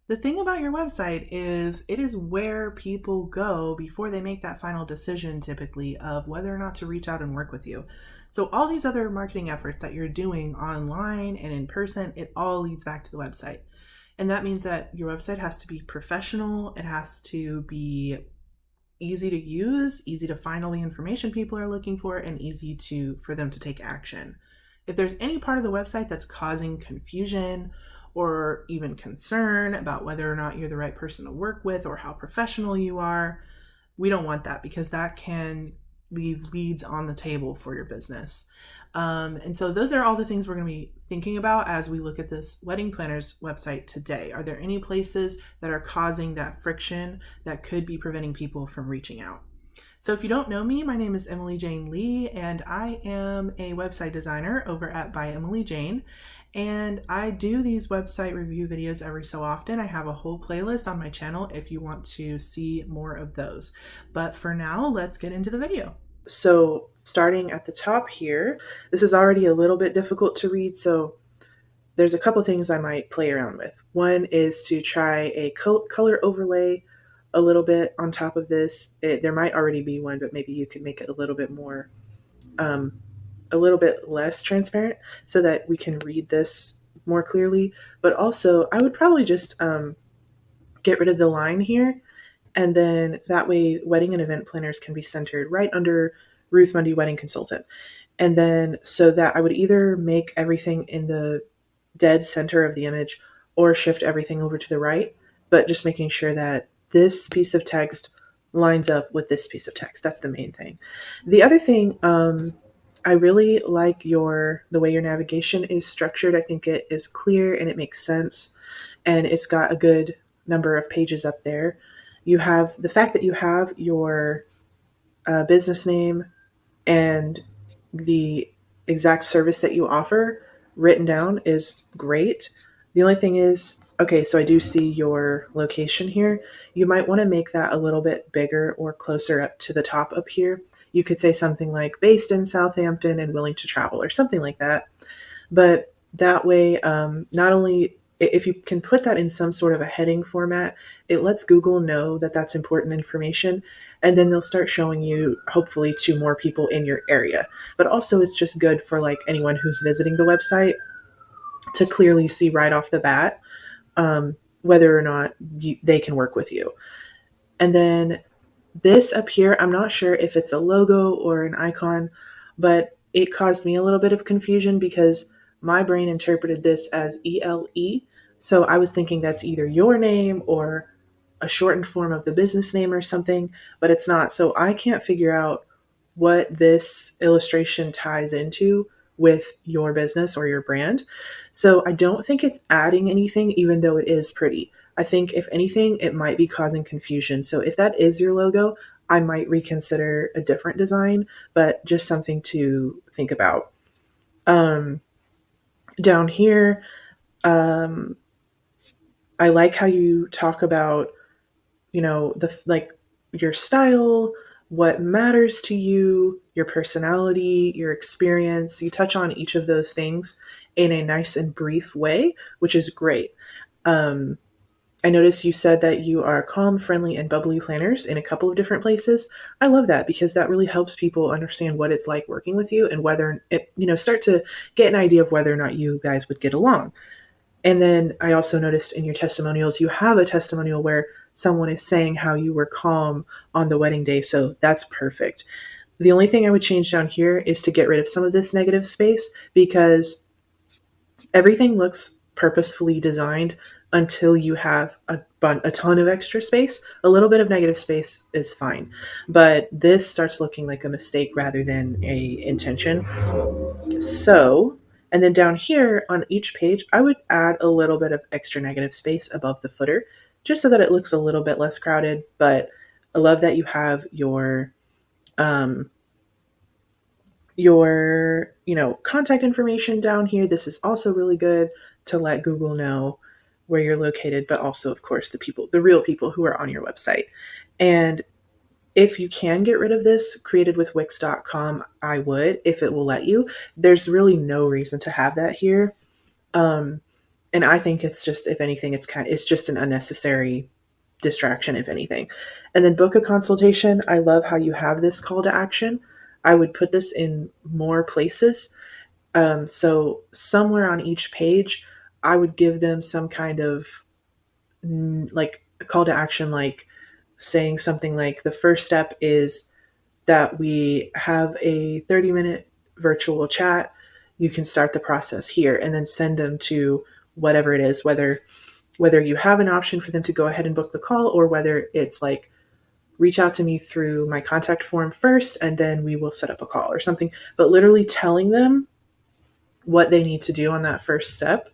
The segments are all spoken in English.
The thing about your website is it is where people go before they make that final decision, typically, of whether or not to reach out and work with you. So, all these other marketing efforts that you're doing online and in person, it all leads back to the website. And that means that your website has to be professional, it has to be easy to use, easy to find all the information people are looking for, and easy to for them to take action. If there's any part of the website that's causing confusion or even concern about whether or not you're the right person to work with or how professional you are, we don't want that because that can leave leads on the table for your business. And so those are all the things we're going to be thinking about as we look at this wedding planner's website today. Are there any places that are causing that friction that could be preventing people from reaching out? So if you don't know me, my name is Emily Jane Lee, and I am a website designer over at By Emily Jane. And I do these website review videos every so often. I have a whole playlist on my channel if you want to see more of those. But for now, let's get into the video. So starting at the top here, this is already a little bit difficult to read, so there's a couple things I might play around with. One is to try a color overlay a little bit on top of this. There might already be one, but maybe you could make it a little bit more, a little bit less transparent so that we can read this more clearly. But also, I would probably just get rid of the line here, and then that way wedding and event planners can be centered right under Ruth Mundy Wedding Consultant. And then so that I would either make everything in the dead center of the image or shift everything over to the right, but just making sure that this piece of text lines up with this piece of text. That's the main thing. The other thing, I really like the way your navigation is structured. I think it is clear and it makes sense, and it's got a good number of pages up there. You have the fact that you have your business name and the exact service that you offer written down is great. The only thing is, okay, so I do see your location here. You might want to make that a little bit bigger or closer up to the top up here. You could say something like based in Southampton and willing to travel or something like that. But that way, not only if you can put that in some sort of a heading format, it lets Google know that that's important information, and then they'll start showing you hopefully to more people in your area. But also it's just good for like anyone who's visiting the website to clearly see right off the bat whether or not they can work with you. And then this up here, I'm not sure if it's a logo or an icon, but it caused me a little bit of confusion because my brain interpreted this as ELE. So I was thinking that's either your name or a shortened form of the business name or something, but it's not. So I can't figure out what this illustration ties into with your business or your brand. So I don't think it's adding anything, even though it is pretty. I think if anything, it might be causing confusion. So if that is your logo, I might reconsider a different design, but just something to think about. Down here, um, I like how you talk about, your style, what matters to you, your personality, your experience. You touch on each of those things in a nice and brief way, which is great. Um, I noticed you said that you are calm, friendly, and bubbly planners in a couple of different places. I love that because that really helps people understand what it's like working with you and whether it, start to get an idea of whether or not you guys would get along. And then I also noticed in your testimonials, you have a testimonial where someone is saying how you were calm on the wedding day. So that's perfect. The only thing I would change down here is to get rid of some of this negative space because everything looks purposefully designed until you have a ton of extra space. A little bit of negative space is fine, but this starts looking like a mistake rather than a intention. So, and then down here on each page, I would add a little bit of extra negative space above the footer just so that it looks a little bit less crowded. But I love that you have um, contact information down here. This is also really good to let Google know where you're located, but also, of course, the real people who are on your website. And if you can get rid of this created with Wix.com, I would, if it will let you. There's really no reason to have that here. And And I think it's just, if anything, it's just an unnecessary distraction, if anything. And then book a consultation. I love how you have this call to action. I would put this in more places. So somewhere on each page, I would give them some kind of like a call to action, like saying something like the first step is that we have a 30-minute virtual chat. You can start the process here, and then send them to whatever it is, whether you have an option for them to go ahead and book the call, or whether it's like, reach out to me through my contact form first and then we will set up a call or something. But literally telling them what they need to do on that first step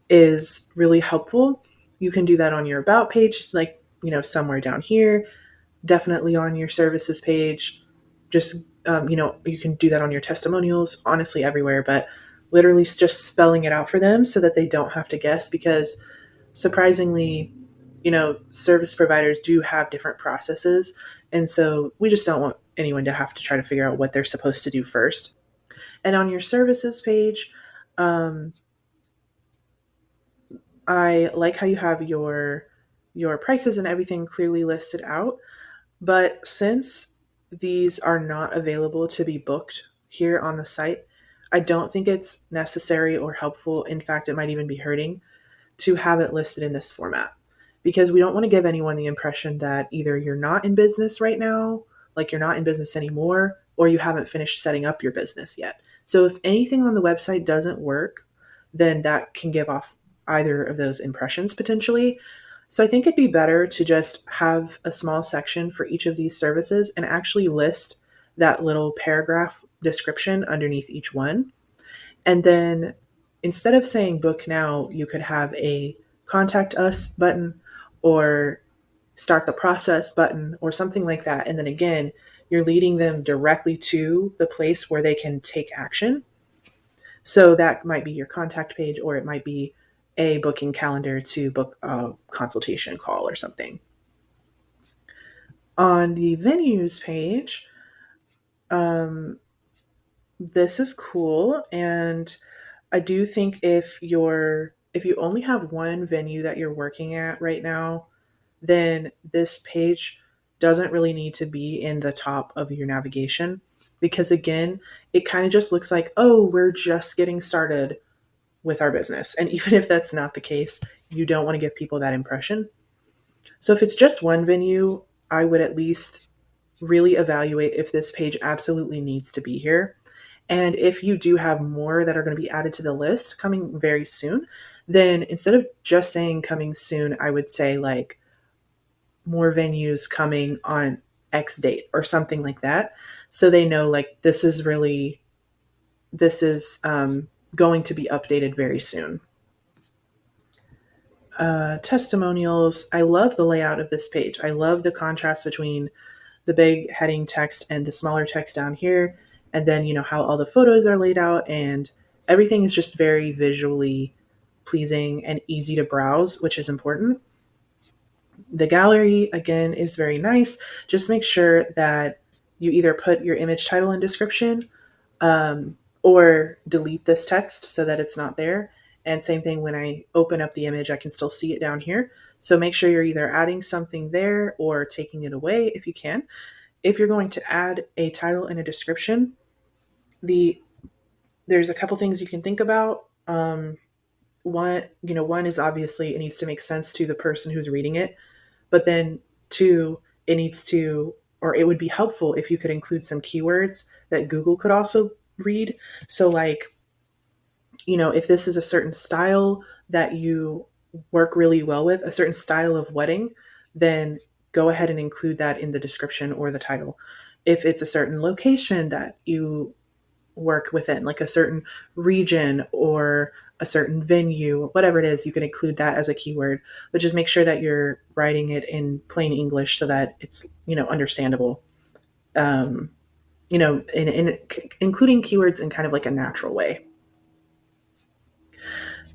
is really helpful. You can do that on your about page, like, somewhere down here, definitely on your services page. Just, you can do that on your testimonials, honestly, everywhere, but literally just spelling it out for them so that they don't have to guess, because surprisingly, service providers do have different processes. And so we just don't want anyone to have to try to figure out what they're supposed to do first. And on your services page, um, I like how you have your prices and everything clearly listed out. But since these are not available to be booked here on the site, I don't think it's necessary or helpful. In fact, it might even be hurting to have it listed in this format, because we don't want to give anyone the impression that either you're not in business right now, like you're not in business anymore, or you haven't finished setting up your business yet. So if anything on the website doesn't work, then that can give off either of those impressions potentially. So I think it'd be better to just have a small section for each of these services and actually list that little paragraph description underneath each one. And then instead of saying book now, you could have a contact us button or start the process button or something like that. And then again, you're leading them directly to the place where they can take action. So that might be your contact page, or it might be a booking calendar to book a consultation call or something. On the venues page, this is cool. And I do think if you only have one venue that you're working at right now, then this page doesn't really need to be in the top of your navigation, because again, it kind of just looks like, oh, we're just getting started with our business. And even if that's not the case, you don't want to give people that impression. So if it's just one venue, I would at least really evaluate if this page absolutely needs to be here. And if you do have more that are going to be added to the list coming very soon, then instead of just saying coming soon, I would say like more venues coming on X date or something like that. So they know like this is going to be updated very soon. Testimonials. I love the layout of this page. I love the contrast between the big heading text and the smaller text down here. And then, how all the photos are laid out, and everything is just very visually pleasing and easy to browse, which is important. The gallery, again, is very nice. Just make sure that you either put your image title and description, or delete this text so that it's not there. And same thing, when I open up the image, I can still see it down here. So make sure you're either adding something there or taking it away if you can. If you're going to add a title and a description, there's a couple things you can think about. One is obviously it needs to make sense to the person who's reading it, but then two, it would be helpful if you could include some keywords that Google could also read. So like, if this is a certain style that you work really well with, a certain style of wedding, then go ahead and include that in the description or the title. If it's a certain location that you work within, like a certain region or a certain venue, whatever it is, you can include that as a keyword, but just make sure that you're writing it in plain English so that it's, understandable. Including keywords in kind of like a natural way.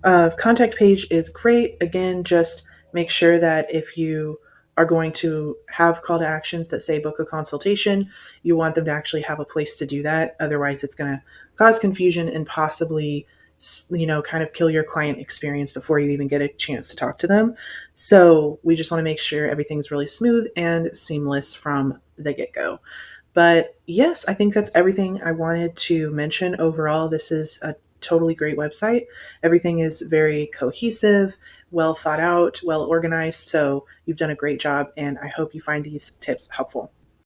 Contact page is great. Again, just make sure that if you are going to have call to actions that say book a consultation, you want them to actually have a place to do that. Otherwise, it's going to cause confusion and possibly kind of kill your client experience before you even get a chance to talk to them. So we just want to make sure everything's really smooth and seamless from the get go. But yes, I think that's everything I wanted to mention. Overall, this is a totally great website. Everything is very cohesive, well thought out, well organized. So you've done a great job, and I hope you find these tips helpful.